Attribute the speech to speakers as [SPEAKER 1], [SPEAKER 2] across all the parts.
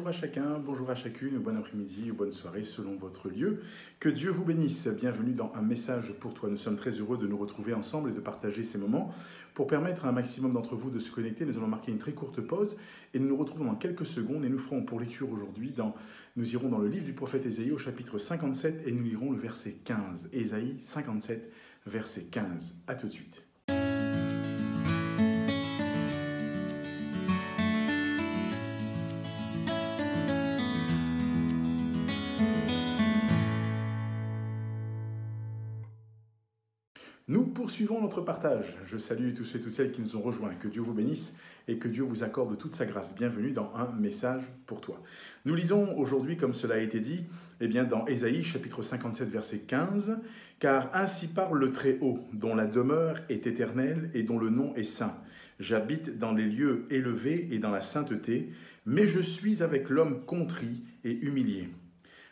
[SPEAKER 1] Bonjour à chacun, bonjour à chacune, bon après-midi ou bonne soirée selon votre lieu. Que Dieu vous bénisse. Bienvenue dans Un message pour toi. Nous sommes très heureux de nous retrouver ensemble et de partager ces moments. Pour permettre à un maximum d'entre vous de se connecter, nous allons marquer une très courte pause et nous nous retrouvons dans quelques secondes et nous ferons pour lecture aujourd'hui, nous irons dans le livre du prophète Ésaïe au chapitre 57 et nous lirons le verset 15. Ésaïe 57, verset 15. À tout de suite. Nous poursuivons notre partage. Je salue tous ceux et toutes celles qui nous ont rejoints. Que Dieu vous bénisse et que Dieu vous accorde toute sa grâce. Bienvenue dans Un message pour toi. Nous lisons aujourd'hui, comme cela a été dit, dans Ésaïe chapitre 57, verset 15, « Car ainsi parle le Très-Haut, dont la demeure est éternelle et dont le nom est saint. J'habite dans les lieux élevés et dans la sainteté, mais je suis avec l'homme contrit et humilié,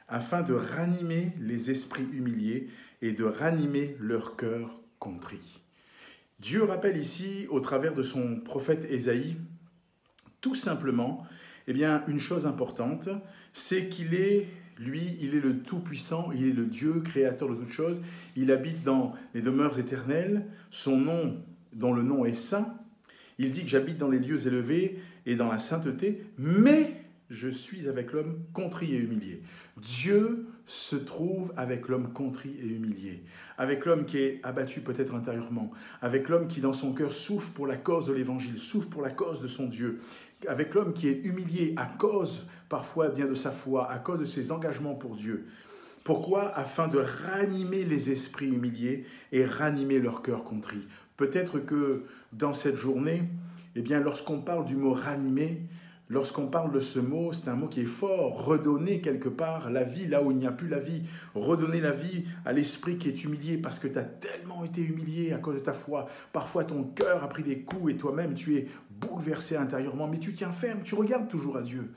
[SPEAKER 1] afin de ranimer les esprits humiliés et de ranimer leur cœur contrit. » Dieu rappelle ici, au travers de son prophète Ésaïe, tout simplement, une chose importante, c'est qu'il est, lui, il est le Tout-Puissant, il est le Dieu, créateur de toutes choses, il habite dans les demeures éternelles, son nom, dont le nom est saint, il dit que j'habite dans les lieux élevés et dans la sainteté, mais je suis avec l'homme contrit et humilié. Dieu se trouve avec l'homme contrit et humilié, avec l'homme qui est abattu peut-être intérieurement, avec l'homme qui dans son cœur souffre pour la cause de l'évangile, souffre pour la cause de son Dieu, avec l'homme qui est humilié à cause parfois bien de sa foi, à cause de ses engagements pour Dieu. Pourquoi? Afin de ranimer les esprits humiliés et ranimer leur cœur contrit. Peut-être que dans cette journée, lorsqu'on parle du mot ranimer, lorsqu'on parle de ce mot, c'est un mot qui est fort, redonner quelque part la vie là où il n'y a plus la vie, redonner la vie à l'esprit qui est humilié parce que tu as tellement été humilié à cause de ta foi. Parfois ton cœur a pris des coups et toi-même tu es bouleversé intérieurement, mais tu tiens ferme, tu regardes toujours à Dieu.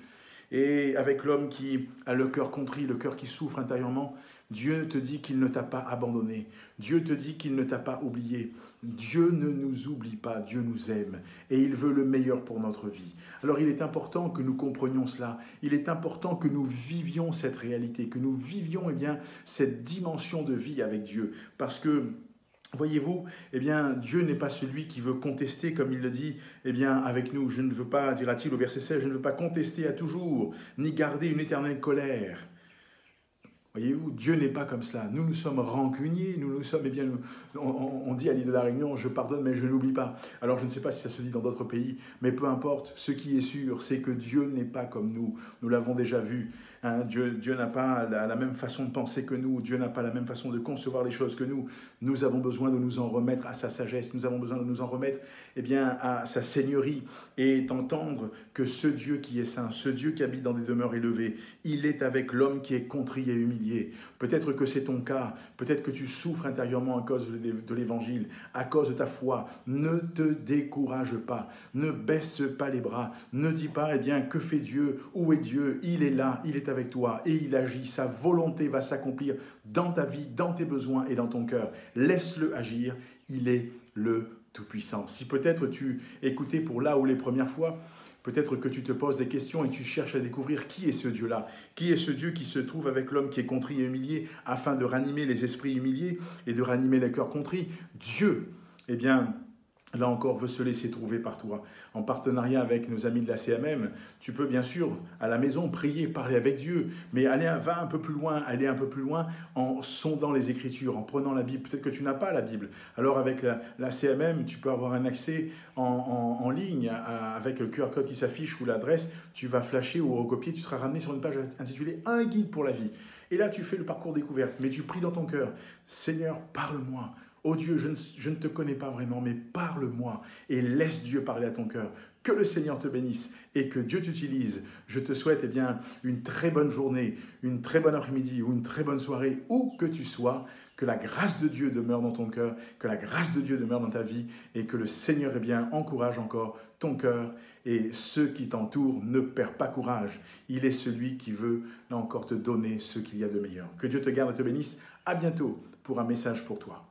[SPEAKER 1] Et avec l'homme qui a le cœur contrit, le cœur qui souffre intérieurement, Dieu te dit qu'il ne t'a pas abandonné. Dieu te dit qu'il ne t'a pas oublié. Dieu ne nous oublie pas, Dieu nous aime et il veut le meilleur pour notre vie. Alors il est important que nous comprenions cela. Il est important que nous vivions cette réalité, que nous vivions cette dimension de vie avec Dieu. Parce que voyez-vous, Dieu n'est pas celui qui veut contester, comme il le dit, avec nous. Je ne veux pas, dira-t-il au verset 16, je ne veux pas contester à toujours, ni garder une éternelle colère. Voyez-vous, Dieu n'est pas comme cela. Nous sommes rancuniers, nous sommes, on dit à l'île de la Réunion, je pardonne mais je n'oublie pas. Alors je ne sais pas si ça se dit dans d'autres pays, mais peu importe, ce qui est sûr, c'est que Dieu n'est pas comme nous. Nous l'avons déjà vu. Dieu n'a pas la même façon de penser que nous, Dieu n'a pas la même façon de concevoir les choses que nous. Nous avons besoin de nous en remettre à sa sagesse, nous avons besoin de nous en remettre à sa seigneurie et d'entendre que ce Dieu qui est saint, ce Dieu qui habite dans des demeures élevées, il est avec l'homme qui est contrit et humilié. Peut-être que c'est ton cas, peut-être que tu souffres intérieurement à cause de l'évangile, à cause de ta foi. Ne te décourage pas, ne baisse pas les bras, ne dis pas, que fait Dieu? Où est Dieu? Il est là, il est avec toi et il agit. Sa volonté va s'accomplir dans ta vie, dans tes besoins et dans ton cœur. Laisse-le agir, il est le Tout-Puissant. Si peut-être tu écoutais pour là ou les premières fois, peut-être que tu te poses des questions et tu cherches à découvrir qui est ce Dieu-là. Qui est ce Dieu qui se trouve avec l'homme qui est contrit et humilié afin de ranimer les esprits humiliés et de ranimer les cœurs contrits. Dieu, là encore, veut se laisser trouver par toi. En partenariat avec nos amis de la CMM, tu peux bien sûr, à la maison, prier, parler avec Dieu, mais va un peu plus loin en sondant les Écritures, en prenant la Bible. Peut-être que tu n'as pas la Bible. Alors avec la CMM, tu peux avoir un accès en ligne avec le QR code qui s'affiche ou l'adresse. Tu vas flasher ou recopier, tu seras ramené sur une page intitulée « Un guide pour la vie ». Et là, tu fais le parcours découverte, mais tu pries dans ton cœur « Seigneur, parle-moi ». Oh Dieu, je ne te connais pas vraiment, mais parle-moi et laisse Dieu parler à ton cœur. Que le Seigneur te bénisse et que Dieu t'utilise. Je te souhaite une très bonne journée, une très bonne après-midi ou une très bonne soirée, où que tu sois. Que la grâce de Dieu demeure dans ton cœur, que la grâce de Dieu demeure dans ta vie et que le Seigneur encourage encore ton cœur et ceux qui t'entourent. Ne perds pas courage. Il est celui qui veut là encore te donner ce qu'il y a de meilleur. Que Dieu te garde et te bénisse. À bientôt pour un message pour toi.